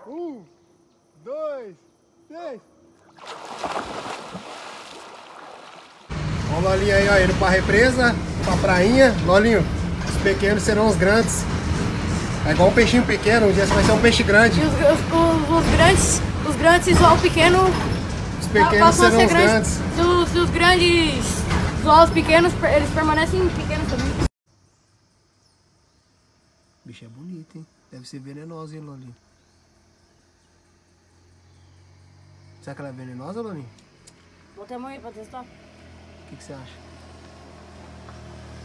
Um, dois, três. Ó o Lolinho aí, ó, indo pra represa, pra prainha. Lolinho, os pequenos serão os grandes. É igual um peixinho pequeno, um dia você vai ser um peixe grande. E os grandes se zoar o pequeno, Os pequenos serão os grandes. Se os grandes zoar os pequenos, eles permanecem pequenos também. O bicho é bonito, hein? Deve ser venenoso, hein, Lolinho? Será que ela é venenosa, Lolinho? Bota a mão aí pra testar. O que você acha?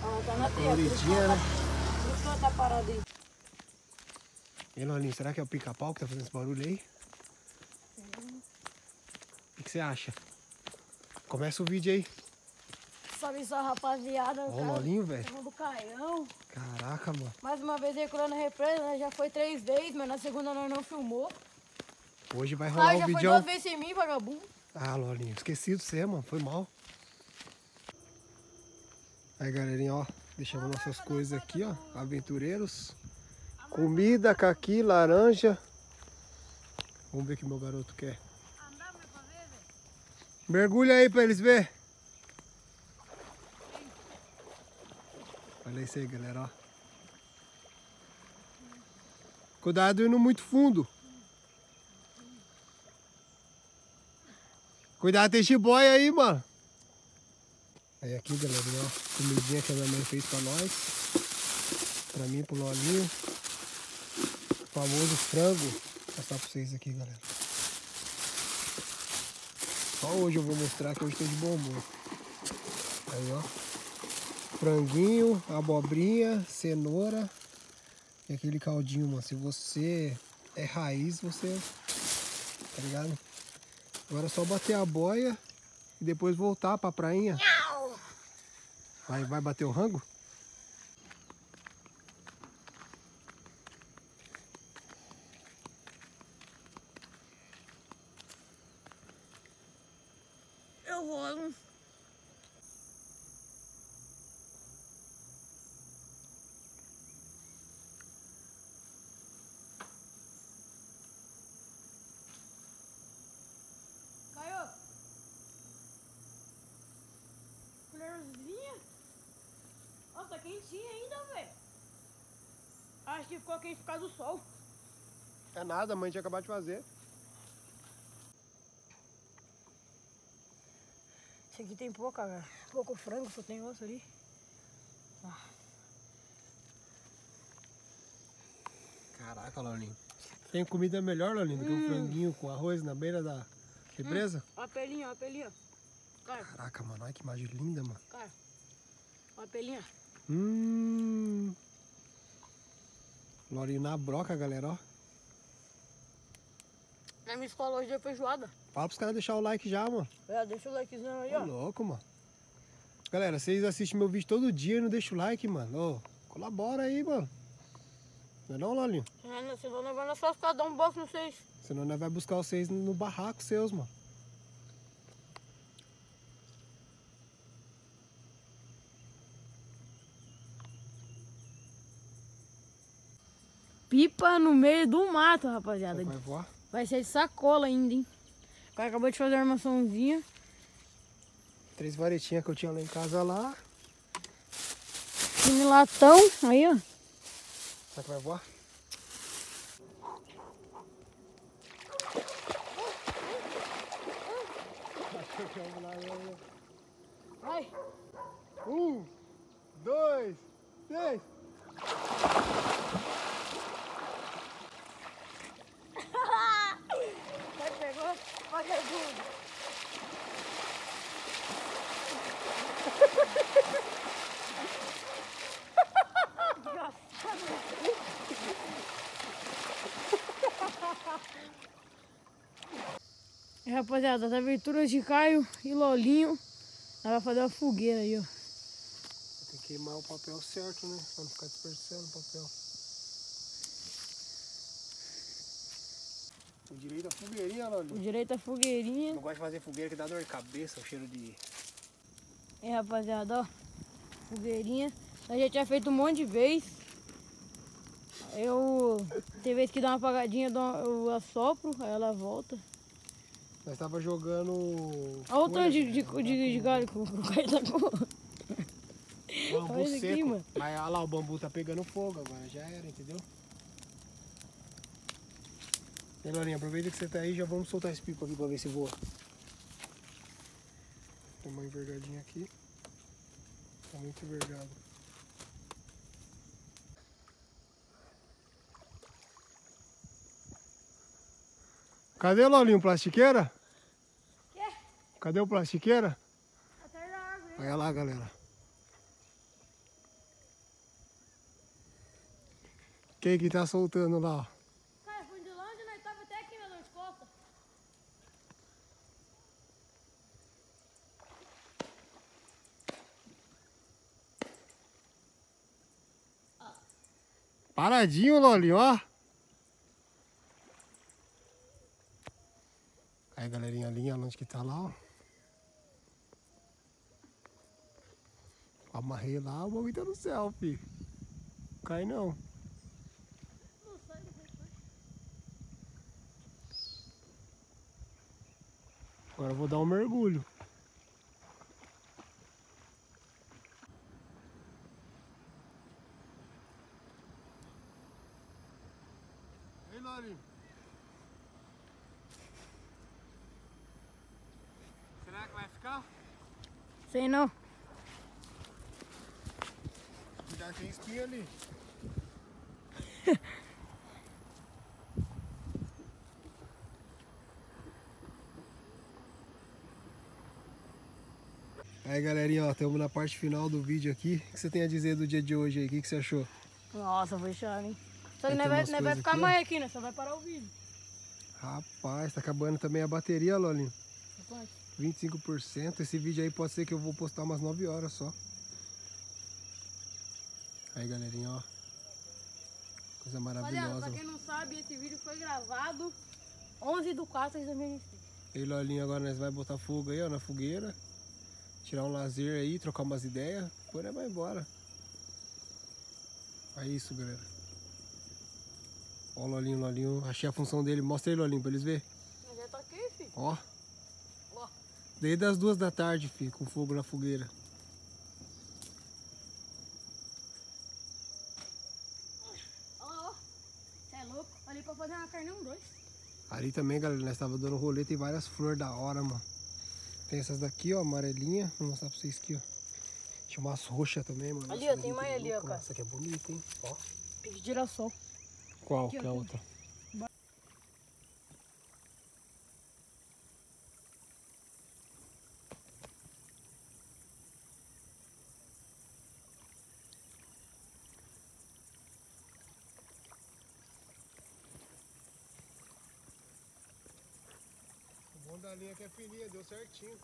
Ela tá na teia. Coloridinha, né? Por isso que ela tá parada aí. E Lolinho, será que é o pica-pau que tá fazendo esse barulho aí? O que você acha? Começa o vídeo aí. Salve só, rapaziada. Ó o Lolinho, velho. Do Caião. Caraca, mano. Mais uma vez recolando a represa, né? Já foi 3 vezes, mas na segunda nós não filmou. Hoje vai rolar um já vídeo. foi 2 vezes sem mim, vagabundo. Ah, Lolinho, esqueci de você, mano. Foi mal. Aí, galerinha, ó. Deixamos nossas coisas aqui, ó. Aventureiros. Comida, caqui, laranja. Vamos ver o que meu garoto quer. Mergulha aí pra eles verem. Olha isso aí, galera, ó. Cuidado indo muito fundo. Cuidado, tem jiboia aí, mano. Aí aqui, galera, ó. Comidinha que a minha mãe fez pra nós. Pra mim, pro Lolinho. O famoso frango. Vou passar pra vocês aqui, galera. Só hoje eu vou mostrar que hoje tô de bom humor. Aí, ó. Franguinho, abobrinha, cenoura e aquele caldinho, mano. Se você é raiz, você... Tá ligado? Agora é só bater a boia e depois voltar pra prainha. Vai bater o rango? Eu rolo. Caio. Colherzinha? Nossa, tá quentinha ainda, velho. Acho que ficou quente por causa do sol. É nada, a mãe tinha acabado de fazer. Esse aqui tem pouco frango, só tem osso ali. Caraca, Lolinho. Tem comida melhor, Lolinho, do que um franguinho com arroz na beira da represa? Ó a pelinha, ó a pelinha. Cara, Caraca, mano, olha que imagem linda, mano. cara. Ó a pelinha. Lolinho na broca, galera, ó. Na minha escola hoje é feijoada. Fala pros caras deixar o like já, mano. Deixa o likezão aí, Ô, ó. louco, mano. Galera, vocês assistem meu vídeo todo dia e não deixam o like, mano. Ô, colabora aí, mano. Não é não, Lolinho? Senão nós vamos só ficar dando um box no vocês. Senão nós vai buscar vocês no barraco seus, mano. Pipa no meio do mato, rapaziada. Vai voar? Vai ser de sacola ainda, hein? O cara acabou de fazer uma armaçãozinha. 3 varetinhas que eu tinha lá em casa lá. Time latão, aí, ó. Será que vai voar? Vai. 1, 2, 3. Vai, pegou? Vagabundo. E rapaziada, as aventuras de Caio e Lolinho. Nós vamos fazer uma fogueira aí, ó. Tem que queimar o papel certo, né? Pra não ficar desperdiçando o papel. O direito é fogueirinha, Lolinho. O direito é fogueirinha. Não gosto de fazer fogueira que dá dor de cabeça, o cheiro de... E rapaziada, ó. Fogueirinha. A gente já tinha feito um monte de vez. Tem vez que dá uma apagadinha, eu assopro, aí ela volta. Nós tava jogando... Olha o tanto de galho que o cara tá com. Bambu Olha isso aqui, seco. mano. Mas olha lá, o bambu tá pegando fogo agora, já era, entendeu? E Lorinha, aproveita que você tá aí, já vamos soltar esse pico aqui pra ver se voa. Tem uma envergadinha aqui. Tá muito envergado. Cadê o Lolinho, plastiqueira? Quê? Cadê o plastiqueira? Atrás da árvore. Olha lá, galera. Quem que tá soltando lá, ó? Cara, foi de longe, nós tava até aqui nas duas costas. Paradinho, Lolinho, ó. Aí, galerinha, a linha onde que tá lá, ó. Amarrei lá, o bagulho tá no céu, filho. Não cai não. Não sai depois. Agora eu vou dar um mergulho. Ei, Lolinho. Será que vai ficar? Sei não. Cuidado, tem espinha ali. Aí, galerinha, ó, estamos na parte final do vídeo aqui. O que você tem a dizer do dia de hoje aí? O que você achou? Nossa, foi chave, hein? Só que Aí não tem vai umas ficar coisas aqui, ó. mais aqui, né? Só vai parar o vídeo. Rapaz, tá acabando também a bateria, Lolinho. Quanto? 25%. Esse vídeo aí pode ser que eu vou postar umas 9 horas só. Aí, galerinha, ó. Coisa Rapaziada, maravilhosa. pra quem não sabe, esse vídeo foi gravado 11/4/2023. E Lolinho, agora nós vai botar fogo aí, ó, na fogueira. Tirar um lazer aí, trocar umas ideias. Depois nós vai embora. É isso, galera. Ó o Lolinho, Lolinho. Achei a função dele. Mostra aí, Lolinho, pra eles verem. Eu já tô aqui, filho. Ó. Ó. Desde as 2 da tarde, filho, com fogo na fogueira. Ó. Você é louco? Ali pra fazer uma carne 2. Ali também, galera, nós tava dando rolê, tem várias flores da hora, mano. Tem essas daqui, ó, amarelinha. Vou mostrar pra vocês aqui, ó. Tinha umas roxas também, mano. Ali, Essa ó, tem daqui mais ali, ó, louca, cara. Essa aqui é bonita, hein? Ó. Pique de girassol. Qual Aqui, que é ó, a tem. outra? O bom da linha que é fininha, deu certinho.